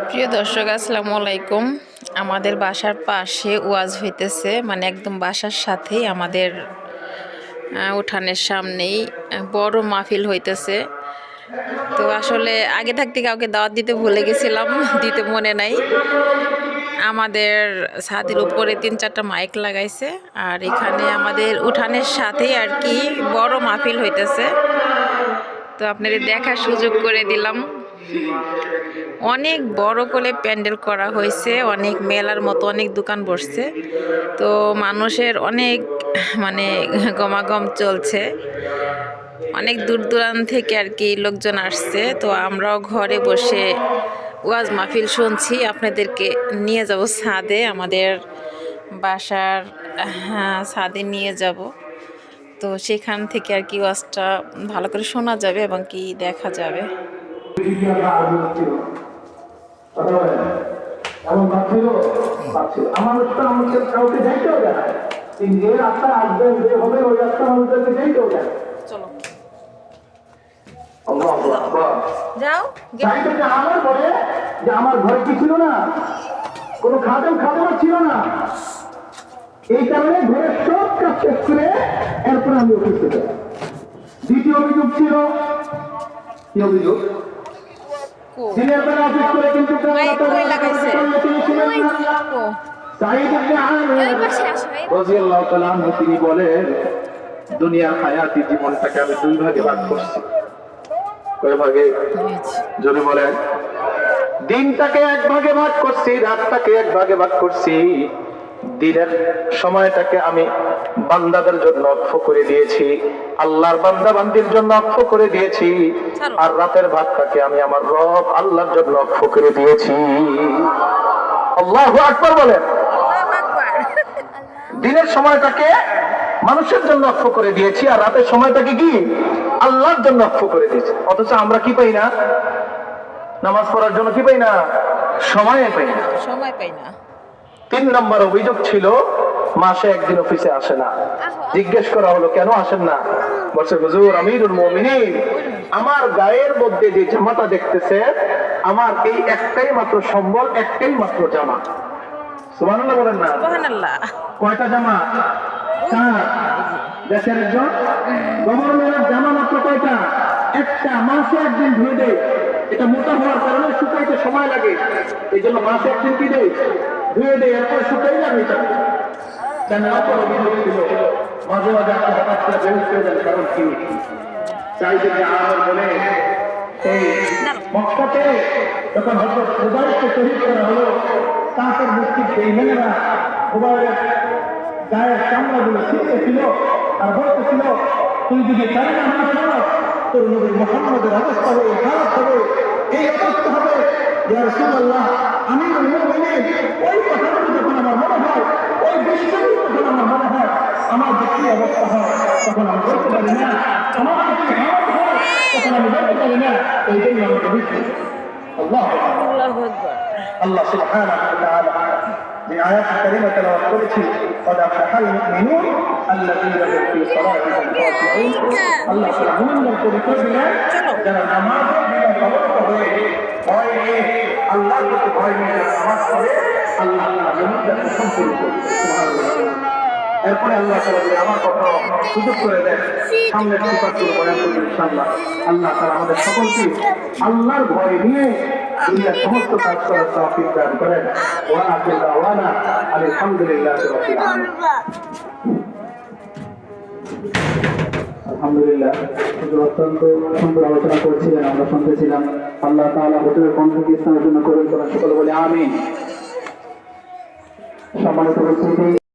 প্রিয় দর্শক, আসসালামু আলাইকুম। আমাদের বাসার পাশে ওয়াজ হইতেছে, মানে একদম বাসার সাথেই আমাদের উঠানের সামনেই বড় মাহফিল হইতেছে। তো আসলে আগে থাকতে কাউকে দাওয়াত দিতে ভুলে গেছিলাম, দিতে মনে নাই। আমাদের ছাদের উপরে 3-4টা মাইক লাগাইছে, আর এখানে আমাদের উঠানের সাথেই আর কি বড় মাহফিল হইতেছে। তো আপনাদের দেখার সুযোগ করে দিলাম। অনেক বড় করে প্যান্ডেল করা হয়েছে, অনেক মেলার মতো অনেক দোকান বসছে। তো মানুষের অনেক গমাগম চলছে, অনেক দূর দূরান্ত থেকে আর কি লোকজন আসছে। তো আমরাও ঘরে বসে ওয়াজ মাহফিল শুনছি। আপনাদেরকে নিয়ে যাব ছাদে, আমাদের বাসার ছাদে নিয়ে যাব। তো সেখান থেকে আর কি ওয়াজটা ভালো করে শোনা যাবে এবং কি দেখা যাবে। এমন ভাবছিল আমার আমাকে কাউকে যাইতেও যায়, যে রাস্তা আসবেন যে হবে ওই রাস্তা মানুষদেরকে যাইতেও যায়। চলো যাও। আমার ঘরে যে আমার ঘরে কি ছিল না, কোনো খাদেম ছিল না। এই কারণে ঘরের সব কাজ শেষ করে এরপর আমি অফিসে যাই। দ্বিতীয় অভিযোগ ছিল কি অভিযোগ? দিনের বেলা অফিস করে কিন্তু তিনি বলেন, দুনিয়ার হায়াতি জীবনটাকে আমি 2 ভাগে ভাগ করছি। কয় ভাগে? যদি বলেন, দিনটাকে 1 ভাগে ভাগ করছি, রাতটাকে 1 ভাগে ভাগ করছি। দিনের সময়টাকে আমি বান্দাদের জন্য অক্ষ করে দিয়েছি, আল্লাহর বান্দা বান্দির জন্য অক্ষ করে দিয়েছি। আর রাতের ভাগটাকে আমি আমার রব আল্লাহর জন্য অক্ষ করে দিয়েছি। আল্লাহু আকবার বলেন। দিনের সময়টাকে মানুষের জন্য অক্ষ করে দিয়েছি, আর রাতের সময়টাকে কি আল্লাহর জন্য অক্ষ করে দিয়েছি। অথচ আমরা কি পাই না? নামাজ পড়ার জন্য কি পাই না? সময় পাই না। 3 নম্বর অভিযোগ ছিল, মাসে 1 দিন অফিসে আসে না। জিজ্ঞেস করা হলো কেন আসেন না? বলছে, হুজুর আমিরুল মুমিনিন, আমার গায়ের মধ্যে যে জামাটা দেখতেছে, আমার এই একটাই মাত্র সম্বল, একটাই মাত্র জামা। সুবহানাল্লাহ বলেন না? সুবহানাল্লাহ। কয়টা জামা? 4। দেশের একজন গভর্নমেন্টের জামা মাত্র কয়টা? একটা। মাসে 1 দিন ধুয়ে দেয়। এটা মোটা হওয়ার কারণে শুকাইতে সময় লাগে, এই জন্য মাসে 1 দিন কি দেয়? ধুয়ে দেয়, এরপর শুকাই যাবে। এটা কেন অপর অভিযোগ ছিল, মাঝে মাঝে আপনি হঠাৎ করে বেহুশ হয়ে যান, কারণ কি? চাইতে যে আমার মনে এই মক্কাতে যখন হযরত খুবাইবকে শহীদ করা হলো, কাফের মুশরিক বেঈমানেরা খুবাইবের গায়ের চামড়াগুলো ছিঁড়তেছিল আর বলতেছিল, তুই যদি কালিমা না পড়স, তোর নবী মুহাম্মদের অবস্থা হবে, হালত হবে, এই অবস্থা হবে। ইয়া রাসূলুল্লাহ, আমিরুল মুমিনিন, ওই কথাগুলো যখন আমার মনে হয়, ওই দৃশ্যগুলো যখন আমার মনে হয়, আমার যে কি অবস্থা হয়, তখন আমি বলতে পারি না। আমার যে হালত হয়, তখন আমি বলতে পারি না। এই জন্য আমাকে বুঝতে আল্লাহু আকবার। আল্লাহ সুবহানাহু ওয়া তাআলা যে আয়াত কারিমা তেলাওয়াত করেছি, قد أفلح المؤمنون الذين هم في صلاتهم خاشعون। আল্লাহ তাআলা মুমিনদের পরিচয় দিলেন, যারা নামাজে বিনয়ী হয়ে ভয় নিয়ে আল্লাহর প্রতি ভয় নিয়ে নামাজ পড়ে, আল্লাহ তাআলা মুমিনদের সম্পূর্ণ করে। সুবহানাল্লাহ। এরপরে আল্লাহ তাআলা আমার কথা সুযোগ করে দেন, সামনে সিফাতগুলো বয়ান করব ইনশাআল্লাহ। আল্লাহ তাআলা আমাদের সকলকে আল্লাহর ভয় নিয়ে দুনিয়ার সমস্ত কাজ করার তৌফিক দান করেন। ওয়া আখিরু দাওয়ানা আলহামদুলিল্লাহি রাব্বিল আলামিন। আলহামদুলিল্লাহ, হুজুর অত্যন্ত সুন্দর আলোচনা করছিলেন, আমরা শুনতেছিলাম। আল্লাহ তাআলা হুজুরের কণ্ঠকে ইসলামের জন্য কবুল করেন। সকলে বলে আমিন। সম্মানিত উপস্থিতি।